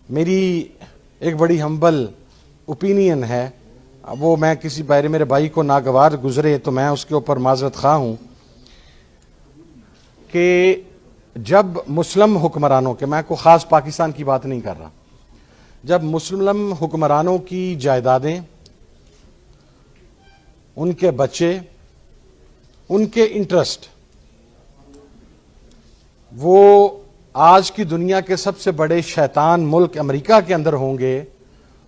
میری ایک بڑی ہمبل اوپینین ہے، وہ میں کسی میرے بھائی کو ناگوار گزرے تو میں اس کے اوپر معذرت خواہ ہوں کہ جب مسلم حکمرانوں کے، میں کوئی خاص پاکستان کی بات نہیں کر رہا، جب مسلم حکمرانوں کی جائیدادیں، ان کے بچے، ان کے انٹرسٹ، وہ آج کی دنیا کے سب سے بڑے شیطان ملک امریکہ کے اندر ہوں گے،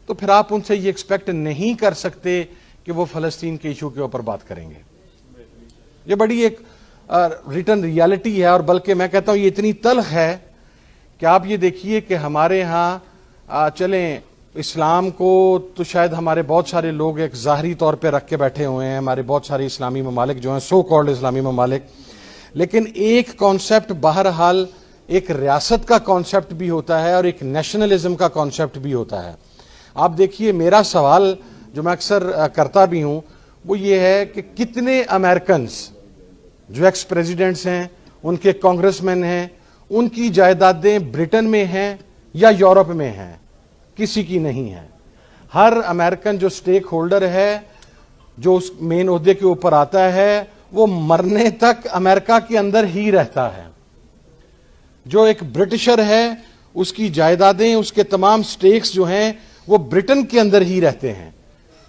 تو پھر آپ ان سے یہ ایکسپیکٹ نہیں کر سکتے کہ وہ فلسطین کے ایشو کے اوپر بات کریں گے۔ یہ بڑی ایک ریٹن ریالٹی ہے، اور بلکہ میں کہتا ہوں یہ اتنی تلخ ہے کہ آپ یہ دیکھیے کہ ہمارے ہاں چلیں اسلام کو تو شاید ہمارے بہت سارے لوگ ایک ظاہری طور پہ رکھ کے بیٹھے ہوئے ہیں، ہمارے بہت سارے اسلامی ممالک جو ہیں سو کالڈ اسلامی ممالک، لیکن ایک کانسیپٹ بہرحال ایک ریاست کا کانسیپٹ بھی ہوتا ہے اور ایک نیشنلزم کا کانسیپٹ بھی ہوتا ہے۔ آپ دیکھیے میرا سوال جو میں اکثر کرتا بھی ہوں وہ یہ ہے کہ کتنے امریکنز جو ایکس پریزیڈنٹس ہیں، ان کے کانگریس مین ہیں، ان کی جائیدادیں برٹن میں ہیں یا یورپ میں ہیں؟ کسی کی نہیں ہے۔ ہر امریکن جو سٹیک ہولڈر ہے، جو اس مین عہدے کے اوپر آتا ہے، وہ مرنے تک امریکہ کے اندر ہی رہتا ہے۔ جو ایک برٹشر ہے، اس کی جائیدادیں، اس کے تمام سٹیکس جو ہیں وہ برٹن کے اندر ہی رہتے ہیں۔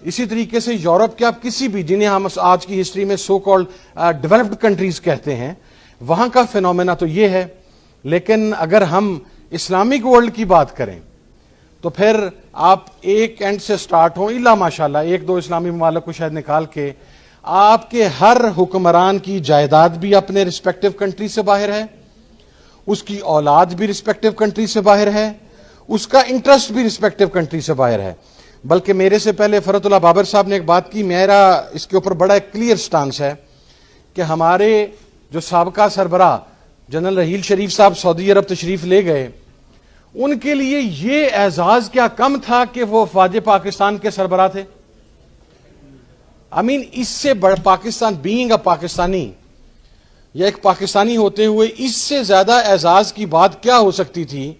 اسی طریقے سے یورپ کے آپ کسی بھی، جنہیں ہم آج کی ہسٹری میں سو کالڈ ڈیولپڈ کنٹریز کہتے ہیں، وہاں کا فینومینا تو یہ ہے۔ لیکن اگر ہم اسلامک ورلڈ کی بات کریں تو پھر آپ ایک اینڈ سے سٹارٹ ہوں، الا ماشاءاللہ ایک دو اسلامی ممالک کو شاید نکال کے، آپ کے ہر حکمران کی جائیداد بھی اپنے رسپیکٹو کنٹری سے باہر ہے، اس کی اولاد بھی رسپیکٹو کنٹری سے باہر ہے، اس کا انٹرسٹ بھی رسپیکٹو کنٹری سے باہر ہے۔ بلکہ میرے سے پہلے فرت اللہ بابر صاحب نے ایک بات کی، میرا اس کے اوپر بڑا ایک کلیئر سٹانس ہے کہ ہمارے جو سابقہ سربراہ جنرل رحیل شریف صاحب سعودی عرب تشریف لے گئے، ان کے لیے یہ اعزاز کیا کم تھا کہ وہ افواج پاکستان کے سربراہ تھے؟ اس سے بڑا پاکستان بینگ اے پاکستانی یا ایک پاکستانی ہوتے ہوئے اس سے زیادہ اعزاز کی بات کیا ہو سکتی تھی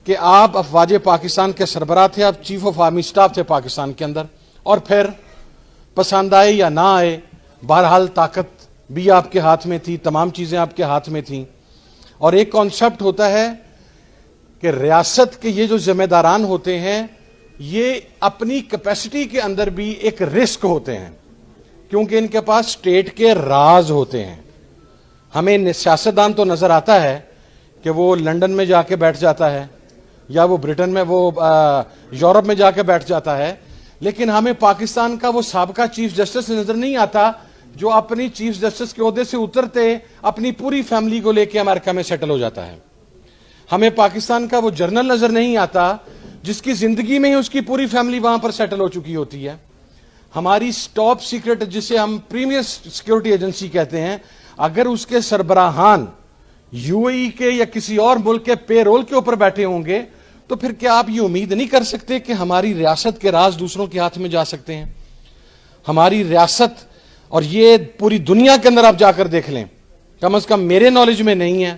کہ آپ افواج پاکستان کے سربراہ تھے، آپ چیف آف آرمی سٹاف تھے پاکستان کے اندر، اور پھر پسند آئے یا نہ آئے بہرحال طاقت بھی آپ کے ہاتھ میں تھی، تمام چیزیں آپ کے ہاتھ میں تھیں۔ اور ایک کانسیپٹ ہوتا ہے کہ ریاست کے یہ جو ذمہ داران ہوتے ہیں، یہ اپنی کیپیسٹی کے اندر بھی ایک رسک ہوتے ہیں، کیونکہ ان کے پاس اسٹیٹ کے راز ہوتے ہیں۔ ہمیں سیاستدان تو نظر آتا ہے کہ وہ لندن میں جا کے بیٹھ جاتا ہے یا وہ برٹن میں، وہ یورپ میں جا کے بیٹھ جاتا ہے، لیکن ہمیں پاکستان کا وہ سابقہ چیف جسٹس نظر نہیں آتا جو اپنی چیف جسٹس کے عہدے سے اترتے اپنی پوری فیملی کو لے کے امریکہ میں سیٹل ہو جاتا ہے۔ ہمیں پاکستان کا وہ جرنل نظر نہیں آتا جس کی زندگی میں ہی اس کی پوری فیملی وہاں پر سیٹل ہو چکی ہوتی ہے۔ ہماری ٹاپ سیکرٹ جسے ہم پریمیئر سیکورٹی ایجنسی کہتے ہیں، اگر اس کے سربراہان یو اے ای کے یا کسی اور ملک کے پے رول کے اوپر بیٹھے ہوں گے تو پھر کیا آپ یہ امید نہیں کر سکتے کہ ہماری ریاست کے راز دوسروں کے ہاتھ میں جا سکتے ہیں؟ ہماری ریاست، اور یہ پوری دنیا کے اندر آپ جا کر دیکھ لیں، کم از کم میرے نالج میں نہیں ہے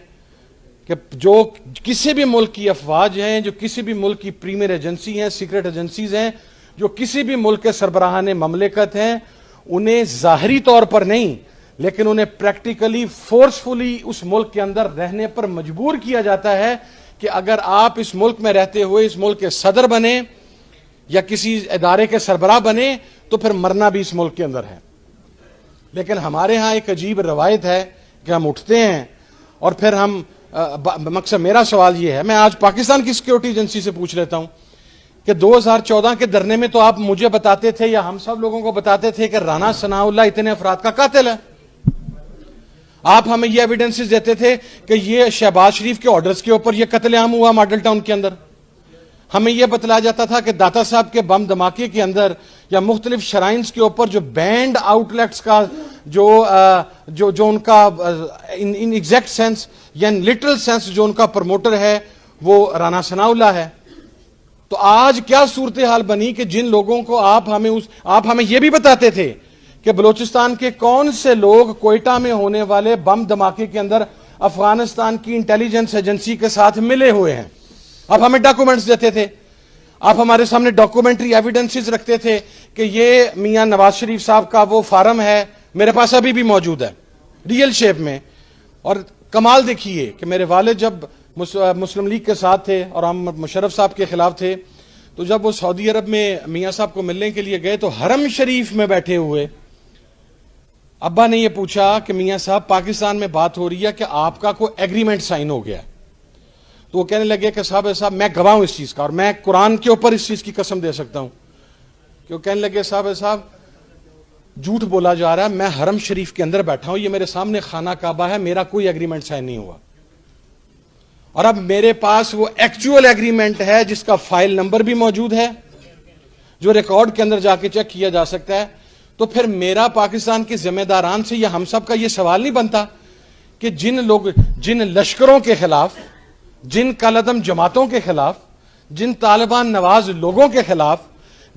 کہ جو کسی بھی ملک کی افواج ہیں، جو کسی بھی ملک کی پریمیئر ایجنسی ہیں، سیکرٹ ایجنسیز ہیں، جو کسی بھی ملک کے سربراہان مملکت ہیں، انہیں ظاہری طور پر نہیں لیکن انہیں پریکٹیکلی فورسفلی اس ملک کے اندر رہنے پر مجبور کیا جاتا ہے کہ اگر آپ اس ملک میں رہتے ہوئے اس ملک کے صدر بنے یا کسی ادارے کے سربراہ بنے تو پھر مرنا بھی اس ملک کے اندر ہے۔ لیکن ہمارے ہاں ایک عجیب روایت ہے کہ ہم اٹھتے ہیں اور پھر ہم مقصد میرا سوال یہ ہے، میں آج پاکستان کی سیکورٹی ایجنسی سے پوچھ لیتا ہوں کہ 2014 کے دھرنے میں تو آپ مجھے بتاتے تھے یا ہم سب لوگوں کو بتاتے تھے کہ رانا ثناءاللہ اتنے افراد کا قاتل ہے۔ آپ ہمیں یہ ایویڈنسز دیتے تھے کہ یہ شہباز شریف کے آرڈرز کے اوپر یہ قتل عام ہوا ماڈل ٹاؤن کے اندر۔ ہمیں یہ بتلایا جاتا تھا کہ داتا صاحب کے بم دھماکے کے اندر یا مختلف شرائنز کے اوپر جو بینڈ آؤٹ لیٹس کا جو ان کا ان ایگزیکٹ سینس یا ان لٹرل سینس جو ان کا پروموٹر ہے وہ رانا ثناءاللہ ہے۔ تو آج کیا صورتحال بنی کہ جن لوگوں کو آپ ہمیں یہ بھی بتاتے تھے کہ بلوچستان کے کون سے لوگ کوئٹہ میں ہونے والے بم دھماکے کے اندر افغانستان کی انٹیلیجنس ایجنسی کے ساتھ ملے ہوئے ہیں، آپ ہمیں ڈاکومنٹس دیتے تھے, آپ ہمارے سامنے ڈاکومنٹری ایویڈنسز رکھتے تھے کہ یہ میاں نواز شریف صاحب کا وہ فارم ہے, میرے پاس ابھی بھی موجود ہے ریئل شیپ میں. اور کمال دیکھیے کہ میرے والد جب مسلم لیگ کے ساتھ تھے اور ہم مشرف صاحب کے خلاف تھے, تو جب وہ سعودی عرب میں میاں صاحب کو ملنے کے لیے گئے تو حرم شریف میں بیٹھے ہوئے ابا نے یہ پوچھا کہ میاں صاحب پاکستان میں بات ہو رہی ہے کہ آپ کا کوئی ایگریمنٹ سائن ہو گیا. تو وہ کہنے لگے کہ صاحب میں گواہ ہوں اس چیز کا, اور میں قرآن کے اوپر اس چیز کی قسم دے سکتا ہوں. کہ وہ کہنے لگے صاحب جھوٹ بولا جا رہا ہے, میں حرم شریف کے اندر بیٹھا ہوں, یہ میرے سامنے خانہ کعبہ ہے, میرا کوئی ایگریمنٹ سائن نہیں ہوا. اور اب میرے پاس وہ ایکچوئل ایگریمنٹ ہے جس کا فائل نمبر بھی موجود ہے, جو ریکارڈ کے اندر جا کے چیک کیا جا سکتا ہے. تو پھر میرا پاکستان کے ذمہ داران سے یا ہم سب کا یہ سوال نہیں بنتا کہ جن لشکروں کے خلاف, جن کالعدم جماعتوں کے خلاف, جن طالبان نواز لوگوں کے خلاف,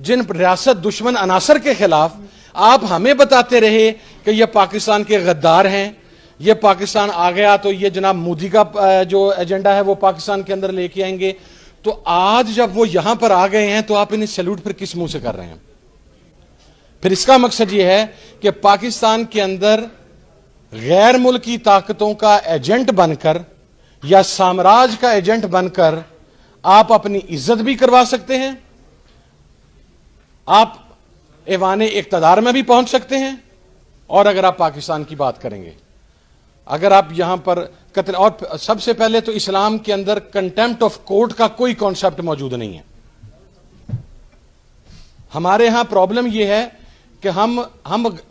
جن ریاست دشمن عناصر کے خلاف آپ ہمیں بتاتے رہے کہ یہ پاکستان کے غدار ہیں, یہ پاکستان آ گیا تو یہ جناب مودی کا جو ایجنڈا ہے وہ پاکستان کے اندر لے کے آئیں گے. تو آج جب وہ یہاں پر آ گئے ہیں تو آپ انہیں سیلوٹ پھر کس منہ سے کر رہے ہیں؟ پھر اس کا مقصد یہ ہے کہ پاکستان کے اندر غیر ملکی طاقتوں کا ایجنٹ بن کر یا سامراج کا ایجنٹ بن کر آپ اپنی عزت بھی کروا سکتے ہیں, آپ ایوان اقتدار میں بھی پہنچ سکتے ہیں. اور اگر آپ پاکستان کی بات کریں گے, اگر آپ یہاں پر قتل, اور سب سے پہلے تو اسلام کے اندر کنٹیمپٹ آف کورٹ کا کوئی کانسیپٹ موجود نہیں ہے. ہمارے ہاں پرابلم یہ ہے کہ ہم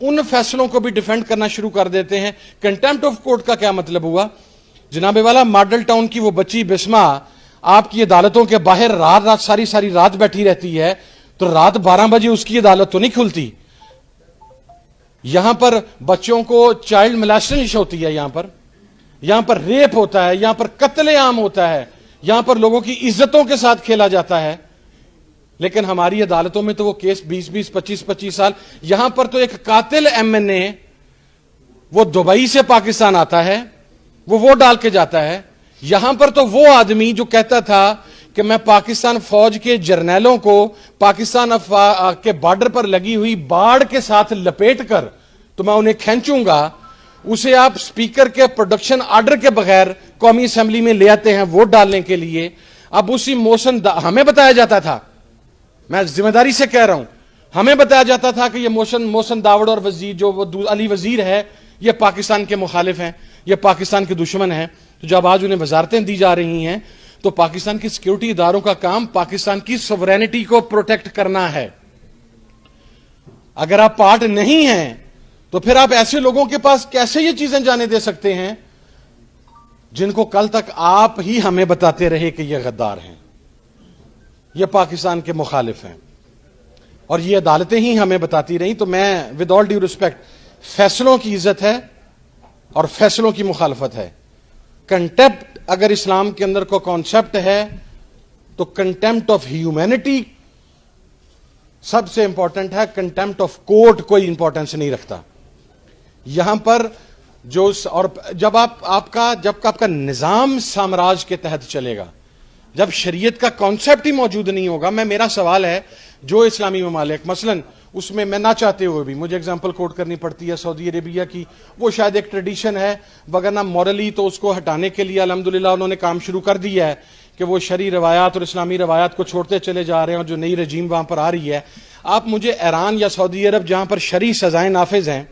ان فیصلوں کو بھی ڈیفینڈ کرنا شروع کر دیتے ہیں. کنٹیمپٹ آف کورٹ کا کیا مطلب ہوا؟ جناب والا ماڈل ٹاؤن کی وہ بچی بسما آپ کی عدالتوں کے باہر رات ساری رات بیٹھی رہتی ہے, تو رات 12 بجے اس کی عدالت تو نہیں کھلتی. یہاں پر بچوں کو چائلڈ ملیسٹنس ہوتی ہے, یہاں پر ریپ ہوتا ہے, یہاں پر قتل عام ہوتا ہے, یہاں پر لوگوں کی عزتوں کے ساتھ کھیلا جاتا ہے. لیکن ہماری عدالتوں میں تو وہ کیس 20 25 سال. یہاں پر تو ایک قاتل ایم این اے وہ دبئی سے پاکستان آتا ہے, وہ ووٹ ڈال کے جاتا ہے. یہاں پر تو وہ آدمی جو کہتا تھا کہ میں پاکستان فوج کے جرنیلوں کو پاکستان کے بارڈر پر لگی ہوئی باڑ کے ساتھ لپیٹ کر تو میں انہیں کھینچوں گا, اسے آپ سپیکر کے پروڈکشن آرڈر کے بغیر قومی اسمبلی میں لے آتے ہیں ووٹ ڈالنے کے لیے. اب اسی موشن ہمیں بتایا جاتا تھا, میں ذمہ داری سے کہہ رہا ہوں, ہمیں بتایا جاتا تھا کہ یہ موشن داوڑ اور وزیر جو علی وزیر ہے یہ پاکستان کے مخالف ہیں, یہ پاکستان کے دشمن ہیں. تو جب آج انہیں وزارتیں دی جا رہی ہیں تو پاکستان کی سیکیورٹی اداروں کا کام پاکستان کی سوورینٹی کو پروٹیکٹ کرنا ہے. اگر آپ پارٹ نہیں ہیں تو پھر آپ ایسے لوگوں کے پاس کیسے یہ چیزیں جانے دے سکتے ہیں جن کو کل تک آپ ہی ہمیں بتاتے رہے کہ یہ غدار ہیں, یہ پاکستان کے مخالف ہیں, اور یہ عدالتیں ہی ہمیں بتاتی رہیں. تو میں ود آل ڈیو ریسپیکٹ, فیصلوں کی عزت ہے اور فیصلوں کی مخالفت ہے. کنٹیمپٹ اگر اسلام کے اندر کو کانسیپٹ ہے تو کنٹیمپٹ آف ہیومینٹی سب سے امپورٹنٹ ہے. کنٹیمپٹ آف کورٹ کوئی امپورٹنس نہیں رکھتا یہاں پر. اور جب آپ کا نظام سامراج کے تحت چلے گا, جب شریعت کا کانسیپٹ ہی موجود نہیں ہوگا. میرا سوال ہے جو اسلامی ممالک مثلاً اس میں نہ چاہتے ہوئے بھی مجھے اگزامپل کوٹ کرنی پڑتی ہے سعودی عربیہ کی, وہ شاید ایک ٹریڈیشن ہے, وگرنہ مورلی تو اس کو ہٹانے کے لیے الحمدللہ انہوں نے کام شروع کر دیا ہے کہ وہ شرعی روایات اور اسلامی روایات کو چھوڑتے چلے جا رہے ہیں, اور جو نئی رجیم وہاں پر آ رہی ہے. آپ مجھے ایران یا سعودی عرب جہاں پر شرعی سزائیں نافذ ہیں,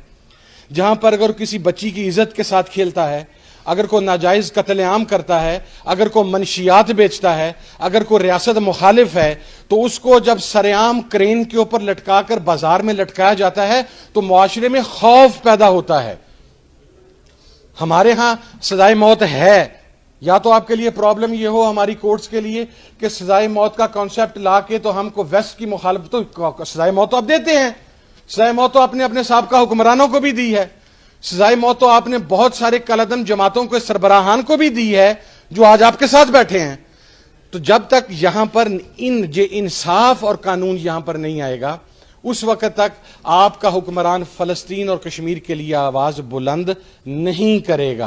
جہاں پر اگر کسی بچی کی عزت کے ساتھ کھیلتا ہے, اگر کوئی ناجائز قتل عام کرتا ہے, اگر کوئی منشیات بیچتا ہے, اگر کوئی ریاست مخالف ہے, تو اس کو جب سرعام کرین کے اوپر لٹکا کر بازار میں لٹکایا جاتا ہے تو معاشرے میں خوف پیدا ہوتا ہے. ہمارے ہاں سزائے موت ہے, یا تو آپ کے لیے پرابلم یہ ہو ہماری کورٹس کے لیے کہ سزائے موت کا کانسیپٹ لا کے تو ہم کو ویسٹ کی مخالفت, تو سزائے موت تو آپ دیتے ہیں, سزائے موت تو آپ نے اپنے سابقہ حکمرانوں کو بھی دی ہے, سزائے موت تو آپ نے بہت سارے کالعدم جماعتوں کے سربراہان کو بھی دی ہے جو آج آپ کے ساتھ بیٹھے ہیں. تو جب تک یہاں پر انصاف اور قانون یہاں پر نہیں آئے گا, اس وقت تک آپ کا حکمران فلسطین اور کشمیر کے لیے آواز بلند نہیں کرے گا.